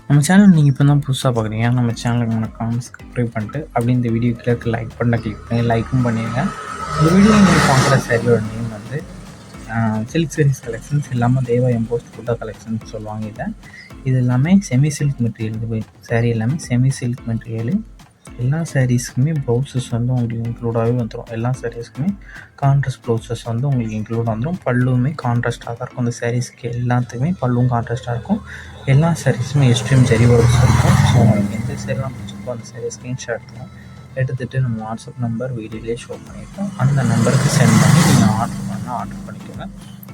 நம்ம சேனல் நீங்கள் இப்போ தான் புதுசாக பார்க்குறீங்க. நம்ம சேனலுக்கு மறக்காம சப்ஸ்கிரைப் பண்ணிட்டு அப்படி இந்த வீடியோ கீழே லைக் பண்ண கிளிக் பண்ணி லைக்கும் பண்ணிடுங்க. இந்த வீடியோவில் நீங்கள் பார்க்குற சேரீயோட நேம் வந்து சில்க் சாரீஸ் கலெக்ஷன்ஸ் இல்லாமல் தேவா எம்போஸ்ட் ஃபுட்டா கலெக்ஷன்ஸ் சொல்லுவாங்க. இது எல்லாமே செமி சில்க் மெட்டீரியல். சாரீ எல்லாமே செமி சில்க் மெட்டீரியலு. எல்லா சாரீஸ்க்குமே ப்ளவுசஸ் வந்து உங்களுக்கு இன்க்ளூடாகவே வந்துடும். எல்லா சாரீஸ்க்குமே கான்ட்ராஸ்ட் ப்ளவுசஸ் வந்து உங்களுக்கு இன்க்ளூட் வந்துடும். பல்லுவுமே கான்ட்ராஸ்ட்டாக தான் இருக்கும். அந்த சாரீஸ்க்கு எல்லாத்துக்குமே பல்லுவும் கான்ட்ராஸ்ட்டாக இருக்கும். எல்லா சாரீஸுமே எக்ஸ்ட்ரீம் ஜெரி ஒர்க்ஸ் இருக்கும். ஸோ உங்களுக்கு எந்த சாரீலாம் பிடிச்சிருக்கோ அந்த சாரீ ஸ்க்ரீன்ஷாட் எடுத்துகிட்டு நம்ம வாட்ஸ்அப் நம்பர் வீடியோலேயே ஷோ பண்ணியிருக்கோம். அந்த நம்பருக்கு சென்ட் பண்ணி நீங்கள் ஆர்டர் பண்ணிக்கோங்க.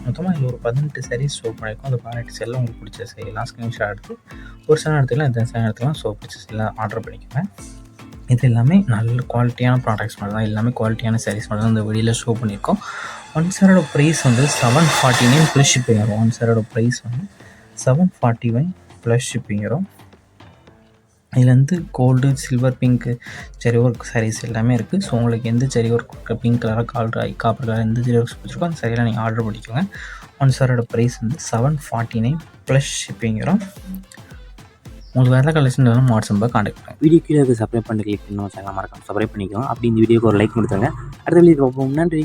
மொத்தமாக இதில் ஒரு 18 சாரீஸ் ஷோ பண்ணியிருக்கோம். அந்த 18 செல்லில் உங்களுக்கு பிடிச்ச சாரீலாம் ஸ்க்ரீன்ஷாட் எடுத்து ஒரு சில இடத்துலாம் இந்த சில இடத்துலாம் ஷோ பிடிச்ச செல்லாம் ஆர்டர் பண்ணிக்கோங்க. இது எல்லாமே நல்ல குவாலிட்டியான ப்ராடக்ட்ஸ் மட்டும் தான். எல்லாமே குவாலிட்டியான சாரீஸ் மட்டும் தான் இந்த வீடியோவில் ஷோ பண்ணியிருக்கோம். ஒன் சாரோட ப்ரைஸ் வந்து 749 ப்ளஸ் ஷிப்பிங் வரும். ஒன் சாரோட ப்ரைஸ் வந்து 741 ப்ளஸ் ஷிப்பிங் வரும். இதில் வந்து கோல்டு, சில்வர், பிங்க்கு, ஜெரி ஒர்க் சாரீஸ் எல்லாமே இருக்குது. ஸோ உங்களுக்கு எந்த ஜெரி ஒர்க் பிங்க் கலராக காப்பர் கலர் எந்த ஜெரி ஒர்க்ஸ் பிடிச்சிருக்கோ அந்த சாரீலாம் நீங்கள் ஆர்டர் பண்ணிக்கோங்க. ஒன் சாரோட ப்ரைஸ் வந்து 749 ப்ளஸ் ஷிப்பிங் வரும். உங்களுக்கு வேறு கலெக்ஷன் வேணும் வாட்ஸ்அப்பில் கான்டாக்ட் பண்ணுங்கள். வீடியோ கீழே சப்ஸ்கிரைப் பண்ணி கிளிக் பண்ணி சேனல் மறக்காம சப்ஸ்கிரைப் பண்ணிக்கோங்க. அப்படி இந்த வீடியோக்கு ஒரு லைக் கொடுத்துருங்க. அடுத்த வீடியோ பார்ப்போம். நன்றி.